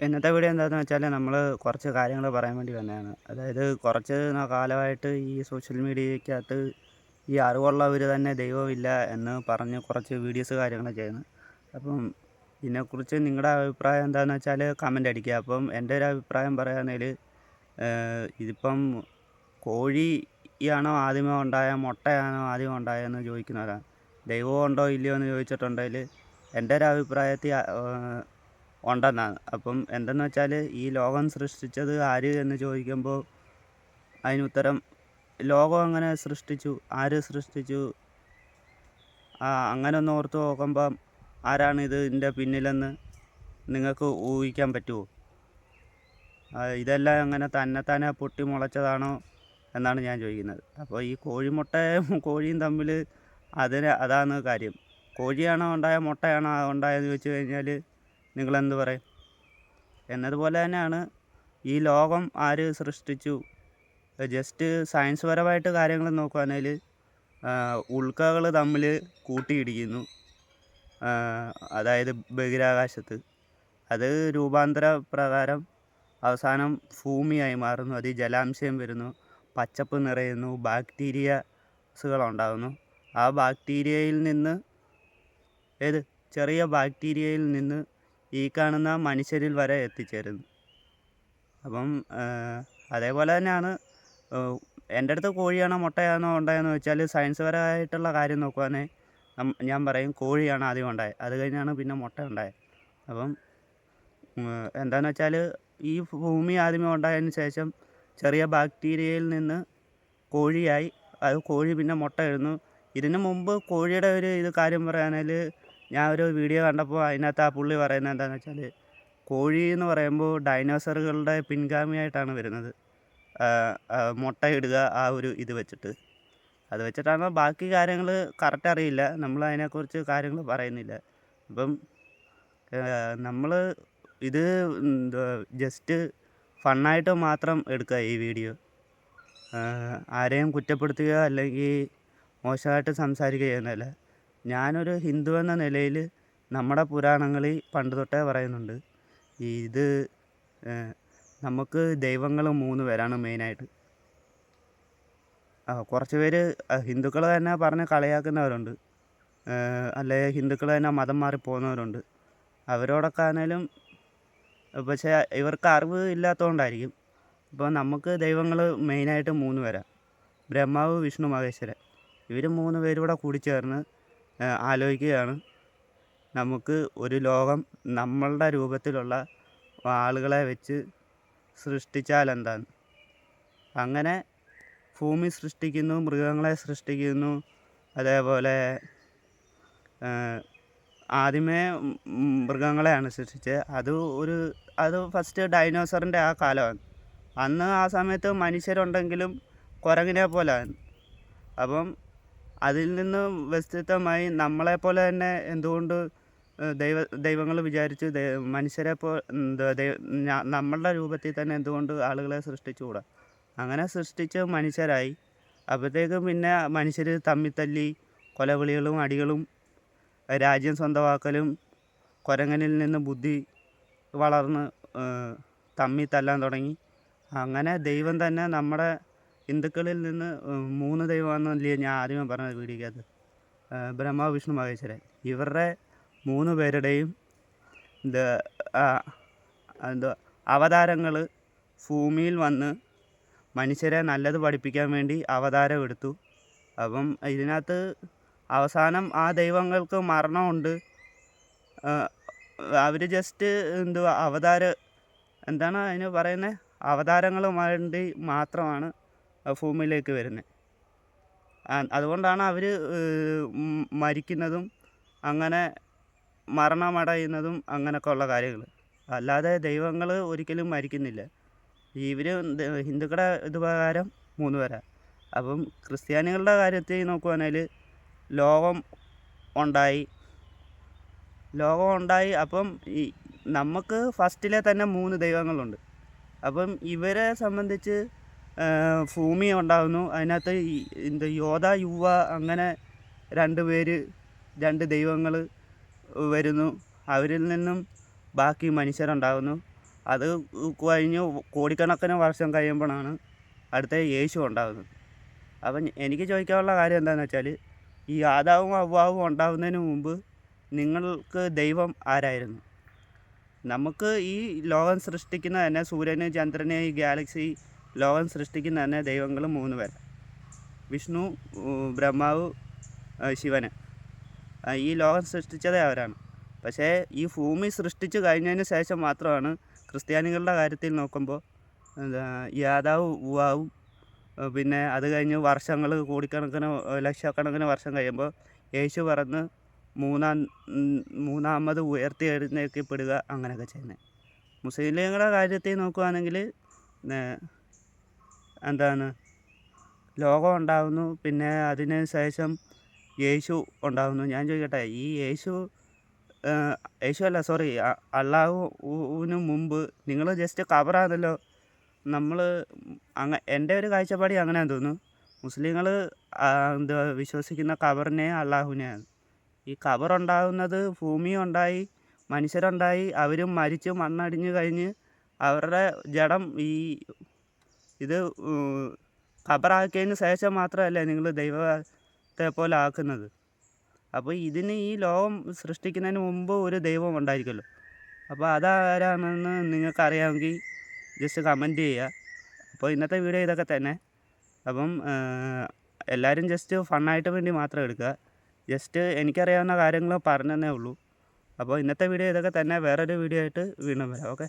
ഇന്നത്തെ വീഡിയോ എന്താണെന്ന് വെച്ചാൽ നമ്മൾ കുറച്ച് കാര്യങ്ങൾ പറയാൻ വേണ്ടി വന്നതാണ്. അതായത് കുറച്ച് കാലമായിട്ട് ഈ സോഷ്യൽ മീഡിയയ്ക്കകത്ത് ഈ അറിവുള്ളവർ തന്നെ ദൈവമില്ല എന്ന് പറഞ്ഞ് കുറച്ച് വീഡിയോസ് കാര്യങ്ങൾ ചെയ്യുന്നു. അപ്പം ഇതിനെക്കുറിച്ച് നിങ്ങളുടെ അഭിപ്രായം എന്താണെന്ന് വെച്ചാൽ കമൻ്റ് അടിക്കുക. അപ്പം എൻ്റെ ഒരു അഭിപ്രായം പറയുകയാണെങ്കിൽ ഇതിപ്പം കോഴിയാണോ ആദ്യമേ ഉണ്ടായ മുട്ടയാണോ ആദ്യം ഉണ്ടായതെന്ന് ചോദിക്കുന്നവരാണ്. ദൈവം ഉണ്ടോ ഇല്ലയോ എന്ന് ചോദിച്ചിട്ടുണ്ടെങ്കിൽ എൻ്റെ ഒരു അഭിപ്രായത്തിൽ ഉണ്ടെന്നാണ്. അപ്പം എന്തെന്ന് വെച്ചാൽ ഈ ലോകം സൃഷ്ടിച്ചത് ആര് എന്ന് ചോദിക്കുമ്പോൾ അതിനുത്തരം ലോകം എങ്ങനെ സൃഷ്ടിച്ചു, ആര് സൃഷ്ടിച്ചു, അങ്ങനെ ഒന്ന് ഓർത്ത് നോക്കുമ്പം ആരാണ് ഇതിൻ്റെ പിന്നിലെന്ന് നിങ്ങൾക്ക് ഊഹിക്കാൻ പറ്റുമോ? ഇതെല്ലാം അങ്ങനെ തന്നെ പൊട്ടി മുളച്ചതാണോ എന്നാണ് ഞാൻ ചോദിക്കുന്നത്. അപ്പോൾ ഈ കോഴിമുട്ടയും കോഴിയും തമ്മിൽ അതാണ് കാര്യം. കോഴിയാണോ ഉണ്ടായ മുട്ടയാണോ ഉണ്ടായതെന്ന് ചോദിച്ചു കഴിഞ്ഞാൽ നിങ്ങളെന്ത് പറയും? എന്നതുപോലെ തന്നെയാണ് ഈ ലോകം ആര് സൃഷ്ടിച്ചു. ജസ്റ്റ് സയൻസ് പരമായിട്ട് കാര്യങ്ങൾ നോക്കുകയാണെങ്കിൽ ഉൽക്കകൾ തമ്മിൽ കൂട്ടിയിടിക്കുന്നു, അതായത് ബഹിരാകാശത്ത്. അത് രൂപാന്തര പ്രകാരം അവസാനം ഭൂമിയായി മാറുന്നു. അതിൽ ജലാംശം വരുന്നു, പച്ചപ്പ് നിറയുന്നു, ബാക്ടീരിയസുകളുണ്ടാകുന്നു. ആ ബാക്ടീരിയയിൽ നിന്ന് ചെറിയ ബാക്ടീരിയയിൽ നിന്ന് ഈ കാണുന്ന മനുഷ്യരിൽ വരെ എത്തിച്ചേരുന്നു. അപ്പം അതേപോലെ തന്നെയാണ് എൻ്റെ അടുത്ത് കോഴിയാണോ മുട്ടയാണോ ഉണ്ടായതെന്ന് വെച്ചാൽ സയൻസ് പരമായിട്ടുള്ള കാര്യം നോക്കുവാണെങ്കിൽ ഞാൻ പറയും കോഴിയാണ് ആദ്യം ഉണ്ടായത്, അത് കഴിഞ്ഞാണ് പിന്നെ മുട്ട ഉണ്ടായത്. അപ്പം എന്താണെന്ന് വെച്ചാൽ ഈ ഭൂമി ആദ്യമേ ഉണ്ടായതിന് ശേഷം ചെറിയ ബാക്ടീരിയയിൽ നിന്ന് കോഴിയായി, അത് കോഴി പിന്നെ മുട്ട ഇടുന്നു. ഇതിനു മുമ്പ് കോഴിയുടെ ഒരു കാര്യം പറയുകയാണെങ്കിൽ ഞാൻ ഒരു വീഡിയോ കണ്ടപ്പോൾ അതിനകത്ത് ആ പുള്ളി പറയുന്നത് എന്താണെന്ന് വെച്ചാൽ കോഴി എന്ന് പറയുമ്പോൾ ഡൈനോസറുകളുടെ പിൻഗാമിയായിട്ടാണ് വരുന്നത്. മുട്ടയിടുക ആ ഒരു ഇത് വെച്ചിട്ടാണ്. ബാക്കി കാര്യങ്ങൾ കറക്റ്റ് അറിയില്ല, നമ്മൾ അതിനെക്കുറിച്ച് കാര്യങ്ങൾ പറയുന്നില്ല. അപ്പം നമ്മൾ ഇത് ജസ്റ്റ് ഫണ്ണായിട്ട് മാത്രം എടുക്കുക ഈ വീഡിയോ. ആരെയും കുറ്റപ്പെടുത്തുക അല്ലെങ്കിൽ മോശമായിട്ട് സംസാരിക്കുക ചെയ്യുന്നതല്ല. ഞാനൊരു ഹിന്ദു എന്ന നിലയിൽ നമ്മുടെ പുരാണങ്ങളിൽ പണ്ട് തൊട്ടേ പറയുന്നുണ്ട്, ഇത് നമുക്ക് ദൈവങ്ങൾ 3 പേരാണ് മെയിനായിട്ട്. കുറച്ച് പേര് ഹിന്ദുക്കൾ തന്നെ പറഞ്ഞ് കളിയാക്കുന്നവരുണ്ട്, അല്ലെങ്കിൽ ഹിന്ദുക്കൾ തന്നെ മതം മാറി പോകുന്നവരുണ്ട്. അവരോടൊക്കെ ആണെങ്കിലും പക്ഷേ ഇവർക്ക് അറിവ് ഇല്ലാത്തതുകൊണ്ടായിരിക്കും. ഇപ്പോൾ നമുക്ക് ദൈവങ്ങൾ മെയിനായിട്ട് 3 പേരാണ്: ബ്രഹ്മാവ്, വിഷ്ണു, മഹേശ്വരൻ. ഇവർ 3 പേരും കൂടെ കൂടിച്ചേർന്ന് ആലോചിക്കുകയാണ് നമുക്ക് ഒരു ലോകം നമ്മളുടെ രൂപത്തിലുള്ള ആളുകളെ വെച്ച് സൃഷ്ടിച്ചാൽ എന്താന്ന്. അങ്ങനെ ഭൂമി സൃഷ്ടിക്കുന്നു, മൃഗങ്ങളെ സൃഷ്ടിക്കുന്നു. അതേപോലെ ആദ്യമേ മൃഗങ്ങളെയാണ് സൃഷ്ടിച്ചത്. അത് ഫസ്റ്റ് ഡൈനോസറിൻ്റെ ആ കാലമാണ്. അന്ന് ആ സമയത്ത് മനുഷ്യരുണ്ടെങ്കിലും കുരങ്ങിനെ പോലെയാണ്. അപ്പം അതിൽ നിന്ന് വ്യത്യസ്തമായി നമ്മളെപ്പോലെ തന്നെ എന്തുകൊണ്ട് ദൈവങ്ങൾ വിചാരിച്ച് മനുഷ്യരെ നമ്മളുടെ രൂപത്തിൽ തന്നെ എന്തുകൊണ്ട് ആളുകളെ സൃഷ്ടിച്ചുകൂടാ? അങ്ങനെ സൃഷ്ടിച്ച് മനുഷ്യരായി. അപ്പോഴത്തേക്കും പിന്നെ മനുഷ്യർ തമ്മിത്തല്ലി കൊലവിളികളും അടികളും രാജ്യം സ്വന്തമാക്കലും കുരങ്ങനിൽ നിന്ന് ബുദ്ധി വളർന്ന് തമ്മി തല്ലാൻ തുടങ്ങി. അങ്ങനെ ദൈവം തന്നെ നമ്മുടെ ഹിന്ദുക്കളിൽ നിന്ന് 3 ദൈവമാണെന്നല്ലേ ഞാൻ ആദ്യമേ പറഞ്ഞ വീഡിയോക്കകത്ത്, ബ്രഹ്മാവ്, വിഷ്ണു, മഹേശ്വരൻ. ഇവരുടെ 3 പേരുടെയും അവതാരങ്ങൾ ഭൂമിയിൽ വന്ന് മനുഷ്യരെ നല്ലത് പഠിപ്പിക്കാൻ വേണ്ടി അവതാരം എടുത്തു. അപ്പം ഇതിനകത്ത് അവസാനം ആ ദൈവങ്ങൾക്ക് മരണമുണ്ട്. അവർ ജസ്റ്റ് എന്താണ് അതിന് പറയുന്നത്, അവതാരങ്ങൾ വേണ്ടി മാത്രമാണ് ഭൂമിയിലേക്ക് വരുന്നത്. അതുകൊണ്ടാണ് അവർ മരിക്കുന്നതും അങ്ങനെ മരണമടയുന്നതും അങ്ങനെയൊക്കെ ഉള്ള കാര്യങ്ങൾ. അല്ലാതെ ദൈവങ്ങൾ ഒരിക്കലും മരിക്കുന്നില്ല. ഇവർ ഹിന്ദുക്കളുടെ ഇത് പ്രകാരം 3 പേരാണ്. അപ്പം ക്രിസ്ത്യാനികളുടെ കാര്യത്തിൽ നോക്കുകയാണെങ്കിൽ ലോകം ഉണ്ടായി. അപ്പം നമുക്ക് ഫസ്റ്റിലെ തന്നെ 3 ദൈവങ്ങളുണ്ട്. അപ്പം ഇവരെ സംബന്ധിച്ച് ഭൂമി ഉണ്ടാകുന്നു. അതിനകത്ത് യോധ, യുവ അങ്ങനെ 2 ദൈവങ്ങൾ വരുന്നു. അവരിൽ നിന്നും ബാക്കി മനുഷ്യരുണ്ടാകുന്നു. അത് കഴിഞ്ഞ് കോടിക്കണക്കിന് വർഷം കഴിയുമ്പോഴാണ് അടുത്ത യേശു ഉണ്ടാകുന്നത്. അപ്പം എനിക്ക് ചോദിക്കാനുള്ള കാര്യം എന്താണെന്ന് വെച്ചാൽ, ഈ ആദാവും ഹവ്വാവും ഉണ്ടാകുന്നതിന് മുമ്പ് നിങ്ങൾക്ക് ദൈവം ആരായിരുന്നു? നമുക്ക് ഈ ലോകം സൃഷ്ടിക്കുന്ന തന്നെ സൂര്യന്, ചന്ദ്രന്, ഈ ഗാലക്സി ലോകം സൃഷ്ടിക്കുന്ന തന്നെ ദൈവങ്ങൾ 3 പേര്: വിഷ്ണു, ബ്രഹ്മാവ്, ശിവന്. ഈ ലോകം സൃഷ്ടിച്ചതേ അവരാണ്. പക്ഷേ ഈ ഭൂമി സൃഷ്ടിച്ച് കഴിഞ്ഞതിന് ശേഷം മാത്രമാണ് ക്രിസ്ത്യാനികളുടെ കാര്യത്തിൽ നോക്കുമ്പോൾ ഈ ആദാവും ഹവ്വാവും പിന്നെ അത് കഴിഞ്ഞ് വർഷങ്ങൾ കോടിക്കണക്കിന് ലക്ഷക്കണക്കിന് വർഷം കഴിയുമ്പോൾ യേശു പറന്ന് മൂന്നാമത് ഉയർത്തി എഴുന്നേൽക്കപ്പെടുക, അങ്ങനെയൊക്കെ ചെയ്യുന്നത്. മുസ്ലിങ്ങളുടെ കാര്യത്തിൽ നോക്കുകയാണെങ്കിൽ എന്താണ്, ലോകം ഉണ്ടാകുന്നു, പിന്നെ അതിന് ശേഷം യേശു ഉണ്ടാകുന്നു. ഞാൻ ചോദിക്കട്ടെ, ഈ യേശു അല്ല, സോറി, അള്ളാഹുവിന് മുമ്പ് നിങ്ങൾ ജസ്റ്റ് കബറാണല്ലോ. നമ്മൾ എൻ്റെ ഒരു കാഴ്ചപ്പാടി അങ്ങനെയാണെന്ന് തോന്നുന്നു. മുസ്ലിങ്ങൾ വിശ്വസിക്കുന്ന കബറിനെ അള്ളാഹുവിനെയാണ്. ഈ കബറുണ്ടാകുന്നത് ഭൂമി ഉണ്ടായി, മനുഷ്യരുണ്ടായി, അവരും മരിച്ച് മണ്ണടിഞ്ഞ് കഴിഞ്ഞ് അവരുടെ ജഡം ഇത് ഖബറാക്കിയതിന് ശേഷം മാത്രമല്ലേ നിങ്ങൾ ദൈവത്തെ പോലെ ആക്കുന്നത്. അപ്പോൾ ഇതിന് ഈ ലോകം സൃഷ്ടിക്കുന്നതിന് മുമ്പ് ഒരു ദൈവം ഉണ്ടായിരിക്കുമല്ലോ. അപ്പോൾ അതാരാണെന്ന് നിങ്ങൾക്കറിയാമെങ്കിൽ ജസ്റ്റ് കമൻറ്റ് ചെയ്യുക. അപ്പോൾ ഇന്നത്തെ വീഡിയോ ഇതൊക്കെ തന്നെ. അപ്പം എല്ലാവരും ജസ്റ്റ് ഫണ്ണായിട്ട് വേണ്ടി മാത്രം എടുക്കുക. ജസ്റ്റ് എനിക്കറിയാവുന്ന കാര്യങ്ങൾ പറഞ്ഞതന്നേ ഉള്ളൂ. അപ്പോൾ ഇന്നത്തെ വീഡിയോ ഇതൊക്കെ തന്നെ. വേറൊരു വീഡിയോ ആയിട്ട് വീണ്ടും വരാം. ഓക്കെ.